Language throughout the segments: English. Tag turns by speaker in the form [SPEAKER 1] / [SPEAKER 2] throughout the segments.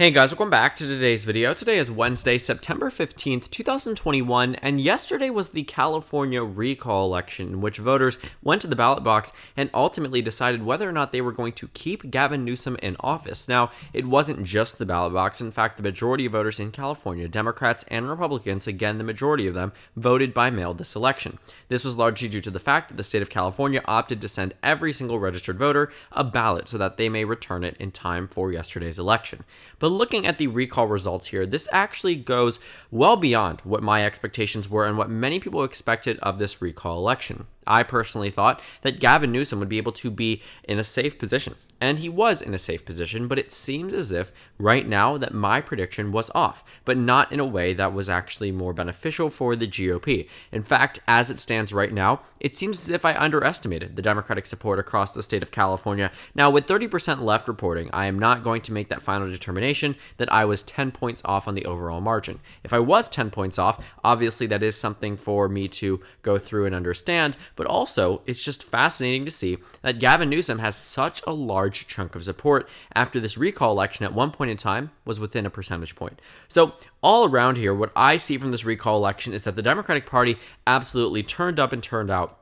[SPEAKER 1] Hey guys, welcome back to today's video. Today is Wednesday, September 15th, 2021, and yesterday was the California recall election in which voters went to the ballot box and ultimately decided whether or not they were going to keep Gavin Newsom in office. Now, it wasn't just the ballot box. In fact, the majority of voters in California, Democrats and Republicans, again, the majority of them, voted by mail this election. This was largely due to the fact that the state of California opted to send every single registered voter a ballot so that they may return it in time for yesterday's election. But looking at the recall results here, this actually goes well beyond what my expectations were and what many people expected of this recall election. I personally thought that Gavin Newsom would be able to be in a safe position, and he was in a safe position, but it seems as if right now that my prediction was off, but not in a way that was actually more beneficial for the GOP. In fact, as it stands right now, it seems as if I underestimated the Democratic support across the state of California. Now, with 30% left reporting, I am not going to make that final determination that I was 10 points off on the overall margin. If I was 10 points off, obviously that is something for me to go through and understand, but also it's just fascinating to see that Gavin Newsom has such a large chunk of support after this recall election at one point in time was within a percentage point. So all around here, what I see from this recall election is that the Democratic Party absolutely turned up and turned out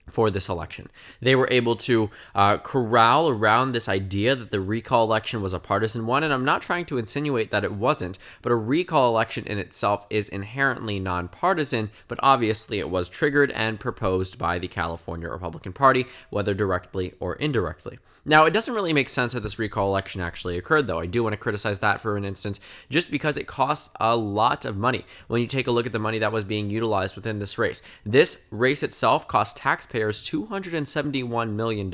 [SPEAKER 1] for this election. They were able to corral around this idea that the recall election was a partisan one, and I'm not trying to insinuate that it wasn't, but a recall election in itself is inherently nonpartisan, but obviously it was triggered and proposed by the California Republican Party, whether directly or indirectly. Now, it doesn't really make sense that this recall election actually occurred, though. I do want to criticize that for an instance, just because it costs a lot of money when you take a look at the money that was being utilized within this race. This race itself cost taxpayers $271 million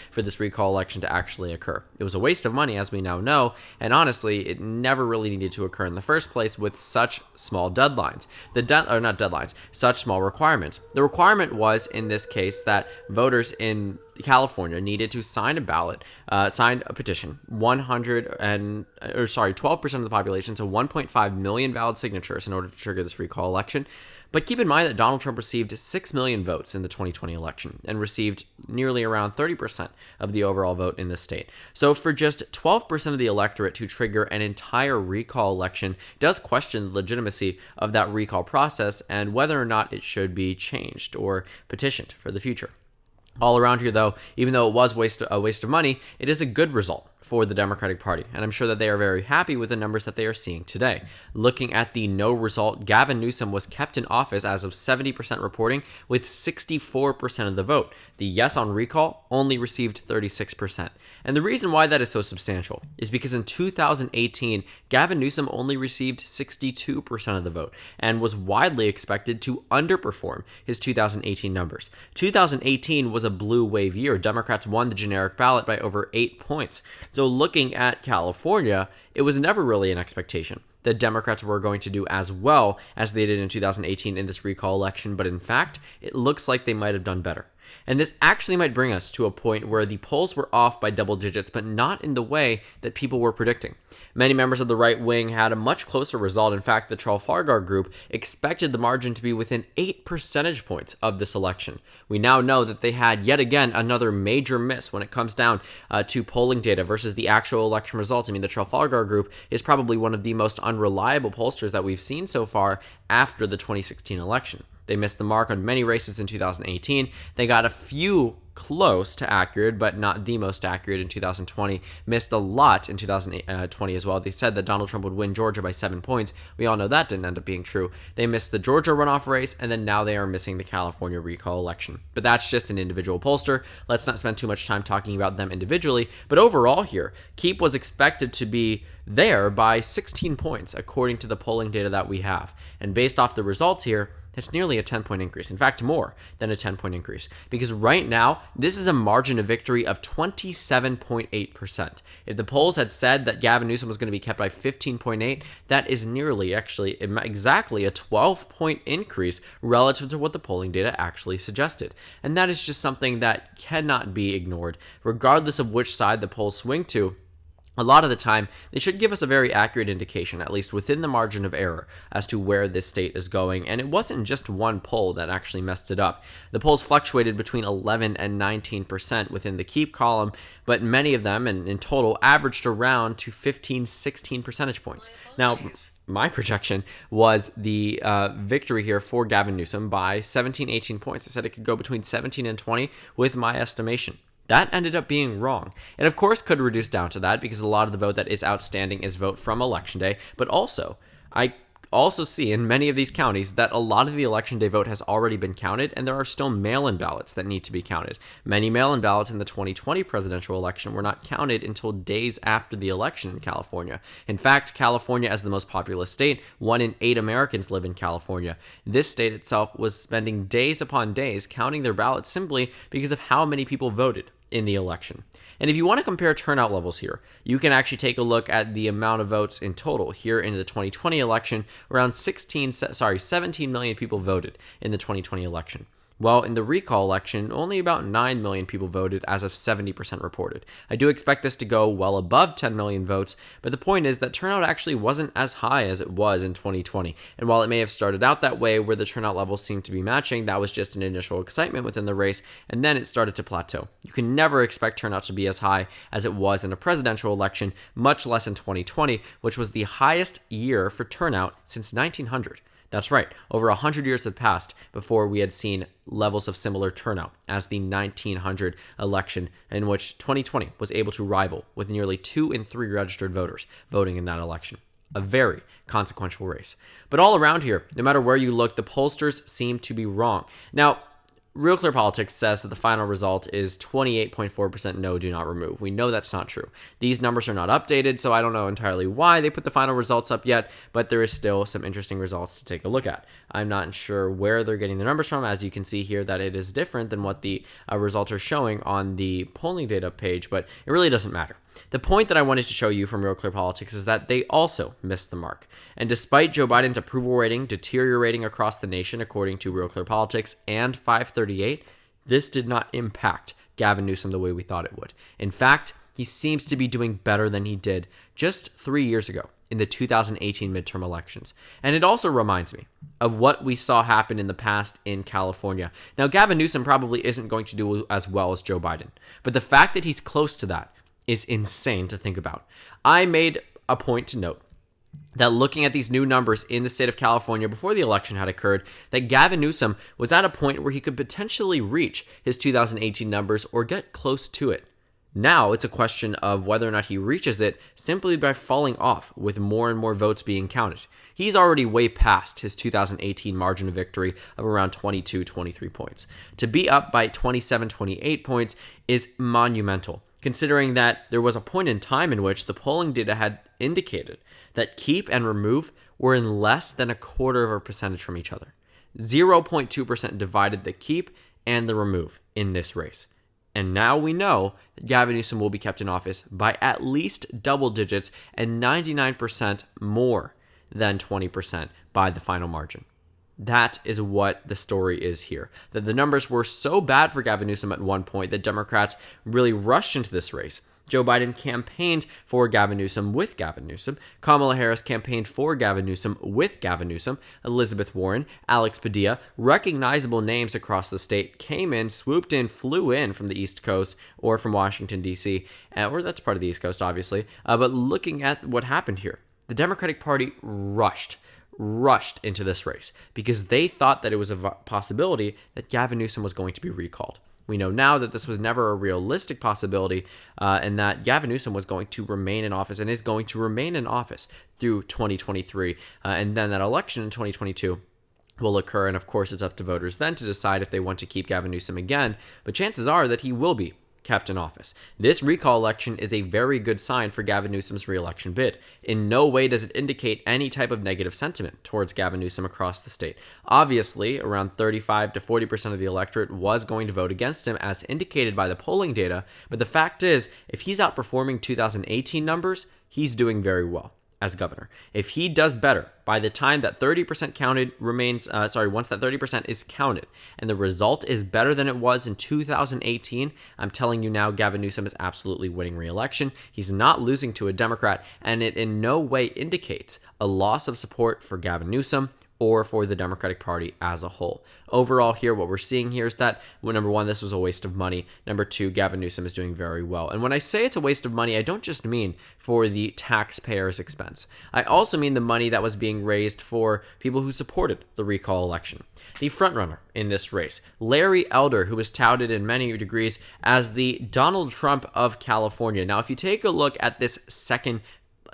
[SPEAKER 1] for this recall election to actually occur. It was a waste of money, as we now know, and honestly, it never really needed to occur in the first place with such small deadlines. Such small requirements. The requirement was, in this case, that voters in California needed to sign a petition, 12% of the population, so 1.5 million valid signatures in order to trigger this recall election. But keep in mind that Donald Trump received 6 million votes in the 2020 election and received nearly around 30% of the overall vote in the state. So for just 12% of the electorate to trigger an entire recall election does question the legitimacy of that recall process and whether or not it should be changed or petitioned for the future. All around here, though, even though it was a waste of money, it is a good result for the Democratic Party, and I'm sure that they are very happy with the numbers that they are seeing today. Looking at the no result, Gavin Newsom was kept in office as of 70% reporting with 64% of the vote. The yes on recall only received 36%. And the reason why that is so substantial is because in 2018, Gavin Newsom only received 62% of the vote and was widely expected to underperform his 2018 numbers. 2018 was a blue wave year. Democrats won the generic ballot by over 8 points. So looking at California, it was never really an expectation that Democrats were going to do as well as they did in 2018 in this recall election, but in fact, it looks like they might have done better. And this actually might bring us to a point where the polls were off by double digits, but not in the way that people were predicting. Many members of the right wing had a much closer result. In fact, the Trafalgar group expected the margin to be within 8 percentage points of this election. We now know that they had yet again another major miss when it comes down to polling data versus the actual election results. I mean, the Trafalgar group is probably one of the most unreliable pollsters that we've seen so far after the 2016 election. They missed the mark on many races in 2018. They got a few close to accurate, but not the most accurate in 2020. Missed a lot in 2020 as well. They said that Donald Trump would win Georgia by 7 points. We all know that didn't end up being true. They missed the Georgia runoff race, and then now they are missing the California recall election. But that's just an individual pollster. Let's not spend too much time talking about them individually. But overall here, Keep was expected to be there by 16 points, according to the polling data that we have. And based off the results here, it's nearly a 10-point increase. In fact, more than a 10-point increase. Because right now, this is a margin of victory of 27.8%. If the polls had said that Gavin Newsom was going to be kept by 15.8, that is nearly, actually, exactly a 12-point increase relative to what the polling data actually suggested. And that is just something that cannot be ignored. Regardless of which side the polls swing to, a lot of the time, they should give us a very accurate indication, at least within the margin of error, as to where this state is going. And it wasn't just one poll that actually messed it up. The polls fluctuated between 11 and 19% within the keep column, but many of them, and in total, averaged around to 15, 16 percentage points. Now, my projection was the victory here for Gavin Newsom by 17, 18 points. I said it could go between 17 and 20 with my estimation. That ended up being wrong. And of course could reduce down to that because a lot of the vote that is outstanding is vote from Election Day. But also, I also see in many of these counties that a lot of the Election Day vote has already been counted, and there are still mail-in ballots that need to be counted. Many mail-in ballots in the 2020 presidential election were not counted until days after the election in California. In fact, California, as the most populous state, 1 in 8 Americans live in California. This state itself was spending days upon days counting their ballots simply because of how many people voted in the election. And if you want to compare turnout levels here, you can actually take a look at the amount of votes in total. Here in the 2020 election, around 17 million people voted in the 2020 election. Well, in the recall election, only about 9 million people voted as of 70% reported. I do expect this to go well above 10 million votes, but the point is that turnout actually wasn't as high as it was in 2020. And while it may have started out that way, where the turnout levels seemed to be matching, that was just an initial excitement within the race, and then it started to plateau. You can never expect turnout to be as high as it was in a presidential election, much less in 2020, which was the highest year for turnout since 1900. That's right, over 100 years had passed before we had seen levels of similar turnout as the 1900 election, in which 2020 was able to rival with nearly 2 in 3 registered voters voting in that election. A very consequential race. But all around here, no matter where you look, the pollsters seem to be wrong. Now, Real Clear Politics says that the final result is 28.4% no, do not remove. We know that's not true. These numbers are not updated, so I don't know entirely why they put the final results up yet, but there is still some interesting results to take a look at. I'm not sure where they're getting the numbers from. As you can see here, that it is different than what the results are showing on the polling data page, but it really doesn't matter. The point that I wanted to show you from Real Clear Politics is that they also missed the mark. And despite Joe Biden's approval rating deteriorating across the nation, according to Real Clear Politics and FiveThirtyEight, this did not impact Gavin Newsom the way we thought it would. In fact, he seems to be doing better than he did just 3 years ago in the 2018 midterm elections. And it also reminds me of what we saw happen in the past in California. Now, Gavin Newsom probably isn't going to do as well as Joe Biden, but the fact that he's close to that is insane to think about. I made a point to note that looking at these new numbers in the state of California before the election had occurred, that Gavin Newsom was at a point where he could potentially reach his 2018 numbers or get close to it. Now it's a question of whether or not he reaches it simply by falling off with more and more votes being counted. He's already way past his 2018 margin of victory of around 22, 23 points. To be up by 27, 28 points is monumental, considering that there was a point in time in which the polling data had indicated that keep and remove were in less than 0.25% from each other. 0.2% divided the keep and the remove in this race. And now we know that Gavin Newsom will be kept in office by at least double digits and 99% more than 20% by the final margin. That is what the story is here. That the numbers were so bad for Gavin Newsom at one point that Democrats really rushed into this race. Joe Biden campaigned for Gavin Newsom with Gavin Newsom. Kamala Harris campaigned for Gavin Newsom with Gavin Newsom. Elizabeth Warren, Alex Padilla, recognizable names across the state came in, swooped in, flew in from the East Coast or from Washington, D.C., or that's part of the East Coast, obviously. But looking at what happened here, the Democratic Party rushed into this race because they thought that it was a possibility that Gavin Newsom was going to be recalled. We know now that this was never a realistic possibility and that Gavin Newsom was going to remain in office and is going to remain in office through 2023. And then that election in 2022 will occur. And of course, it's up to voters then to decide if they want to keep Gavin Newsom again. But chances are that he will be kept in office. This recall election is a very good sign for Gavin Newsom's re-election bid. In no way does it indicate any type of negative sentiment towards Gavin Newsom across the state. Obviously, around 35 to 40% of the electorate was going to vote against him as indicated by the polling data, but the fact is, if he's outperforming 2018 numbers, he's doing very well. as governor. If he does better by the time that 30% once that 30% is counted and the result is better than it was in 2018, I'm telling you now, Gavin Newsom is absolutely winning re-election. He's not losing to a Democrat, and it in no way indicates a loss of support for Gavin Newsom or for the Democratic Party as a whole. Overall here, what we're seeing here is that, well, number one, this was a waste of money. Number two, Gavin Newsom is doing very well. And when I say it's a waste of money, I don't just mean for the taxpayers' expense. I also mean the money that was being raised for people who supported the recall election. The frontrunner in this race, Larry Elder, who was touted in many degrees as the Donald Trump of California. Now, if you take a look at this second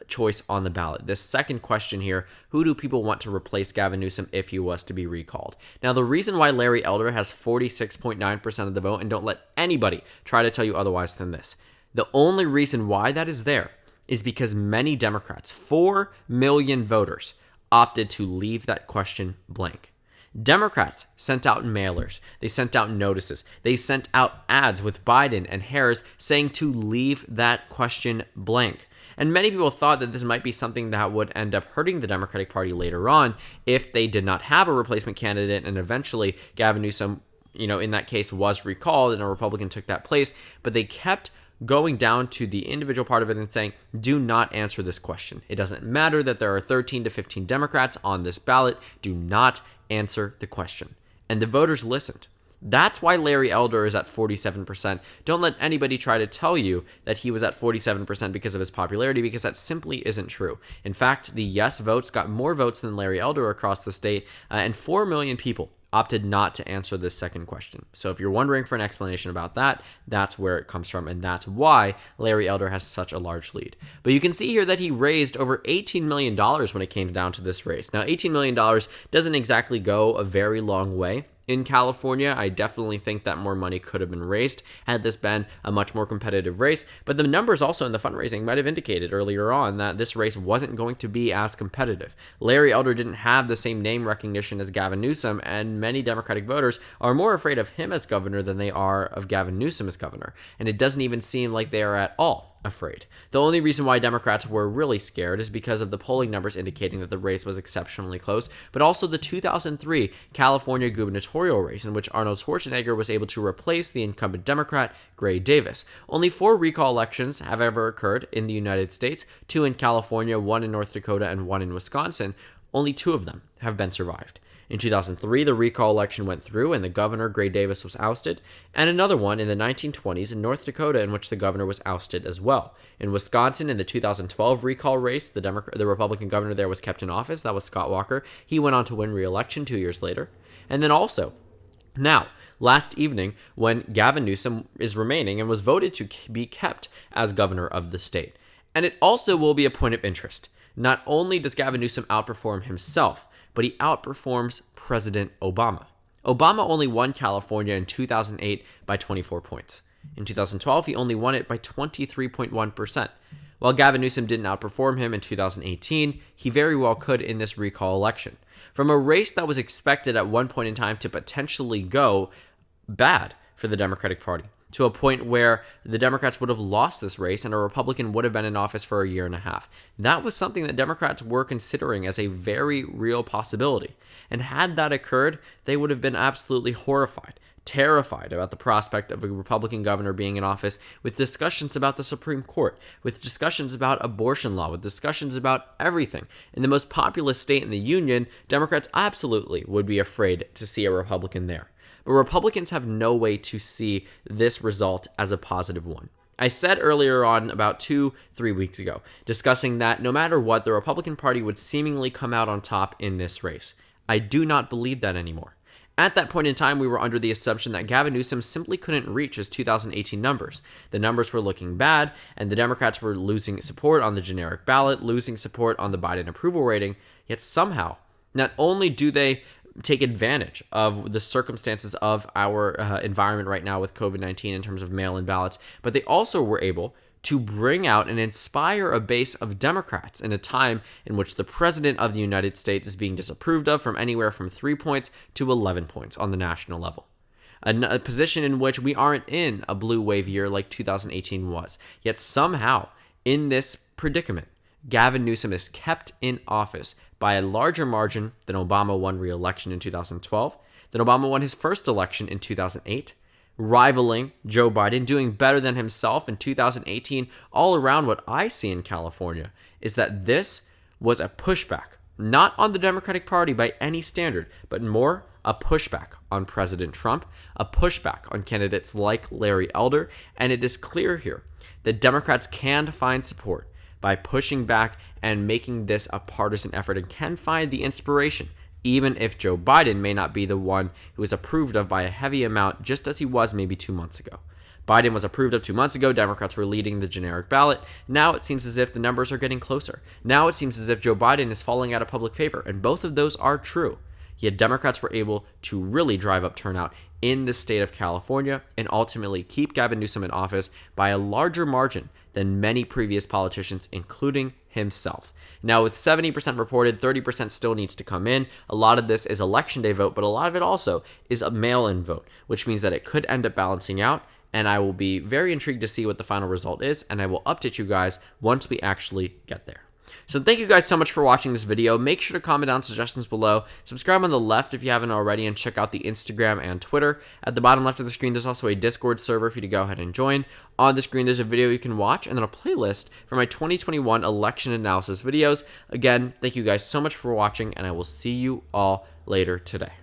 [SPEAKER 1] choice on the ballot, this second question here, who do people want to replace Gavin Newsom if he was to be recalled? Now, the reason why Larry Elder has 46.9% of the vote, and don't let anybody try to tell you otherwise than this, the only reason why that is there is because many Democrats, 4 million voters, opted to leave that question blank. Democrats sent out mailers, they sent out notices, they sent out ads with Biden and Harris saying to leave that question blank. And many people thought that this might be something that would end up hurting the Democratic Party later on if they did not have a replacement candidate, and eventually Gavin Newsom, in that case, was recalled and a Republican took that place. But they kept going down to the individual part of it and saying, do not answer this question. It doesn't matter that there are 13 to 15 Democrats on this ballot. Do not answer the question. And the voters listened. That's why Larry Elder is at 47%. Don't let anybody try to tell you that he was at 47% because of his popularity, because that simply isn't true. In fact, the yes votes got more votes than Larry Elder across the state, and 4 million people opted not to answer this second question. So if you're wondering for an explanation about that, that's where it comes from, and that's why Larry Elder has such a large lead. But you can see here that he raised over $18 million when it came down to this race. Now, $18 million doesn't exactly go a very long way. In California, I definitely think that more money could have been raised had this been a much more competitive race, but the numbers also in the fundraising might have indicated earlier on that this race wasn't going to be as competitive. Larry Elder didn't have the same name recognition as Gavin Newsom, and many Democratic voters are more afraid of him as governor than they are of Gavin Newsom as governor, and it doesn't even seem like they are at all afraid. The only reason why Democrats were really scared is because of the polling numbers indicating that the race was exceptionally close, but also the 2003 California gubernatorial race in which Arnold Schwarzenegger was able to replace the incumbent Democrat, Gray Davis. Only 4 recall elections have ever occurred in the United States, 2 in California, 1 in North Dakota, and 1 in Wisconsin. Only 2 of them have been survived. In 2003, the recall election went through and the governor, Gray Davis, was ousted, and another one in the 1920s in North Dakota in which the governor was ousted as well. In Wisconsin, in the 2012 recall race, the Republican governor there was kept in office. That was Scott Walker. He went on to win re-election 2 years later. And then also, now, last evening, when Gavin Newsom is remaining and was voted to be kept as governor of the state. And it also will be a point of interest. Not only does Gavin Newsom outperform himself, but he outperforms President Obama. Obama only won California in 2008 by 24 points. In 2012, he only won it by 23.1%. While Gavin Newsom didn't outperform him in 2018, he very well could in this recall election. From a race that was expected at one point in time to potentially go bad for the Democratic Party, to a point where the Democrats would have lost this race and a Republican would have been in office for a year and a half. That was something that Democrats were considering as a very real possibility. And had that occurred, they would have been absolutely horrified, terrified about the prospect of a Republican governor being in office with discussions about the Supreme Court, with discussions about abortion law, with discussions about everything. In the most populous state in the union, Democrats absolutely would be afraid to see a Republican there. But Republicans have no way to see this result as a positive one. I said earlier on, about 2-3 weeks ago, discussing that no matter what, the Republican Party would seemingly come out on top in this race. I do not believe that anymore. At that point in time, we were under the assumption that Gavin Newsom simply couldn't reach his 2018 numbers. The numbers were looking bad, and the Democrats were losing support on the generic ballot, losing support on the Biden approval rating, yet somehow, not only do they take advantage of the circumstances of our environment right now with COVID-19 in terms of mail-in ballots, but they also were able to bring out and inspire a base of Democrats in a time in which the President of the United States is being disapproved of from anywhere from 3 points to 11 points on the national level. A position in which we aren't in a blue wave year like 2018 was. Yet somehow, in this predicament, Gavin Newsom is kept in office by a larger margin than Obama won re-election in 2012, than Obama won his first election in 2008, rivaling Joe Biden, doing better than himself in 2018. All around, what I see in California is that this was a pushback, not on the Democratic Party by any standard, but more a pushback on President Trump, a pushback on candidates like Larry Elder, and it is clear here that Democrats can find support by pushing back and making this a partisan effort, and can find the inspiration, even if Joe Biden may not be the one who is approved of by a heavy amount, just as he was maybe 2 months ago. Biden was approved of 2 months ago. Democrats were leading the generic ballot. Now it seems as if the numbers are getting closer. Now it seems as if Joe Biden is falling out of public favor, and both of those are true. Yet Democrats were able to really drive up turnout in the state of California and ultimately keep Gavin Newsom in office by a larger margin than many previous politicians, including himself. Now, with 70% reported, 30% still needs to come in. A lot of this is election day vote, but a lot of it also is a mail-in vote, which means that it could end up balancing out. And I will be very intrigued to see what the final result is, and I will update you guys once we actually get there. So thank you guys so much for watching this video. Make sure to comment down suggestions below. Subscribe on the left if you haven't already, and check out the Instagram and Twitter. At the bottom left of the screen, there's also a Discord server for you to go ahead and join. On the screen, there's a video you can watch, and then a playlist for my 2021 election analysis videos. Again, thank you guys so much for watching, and I will see you all later today.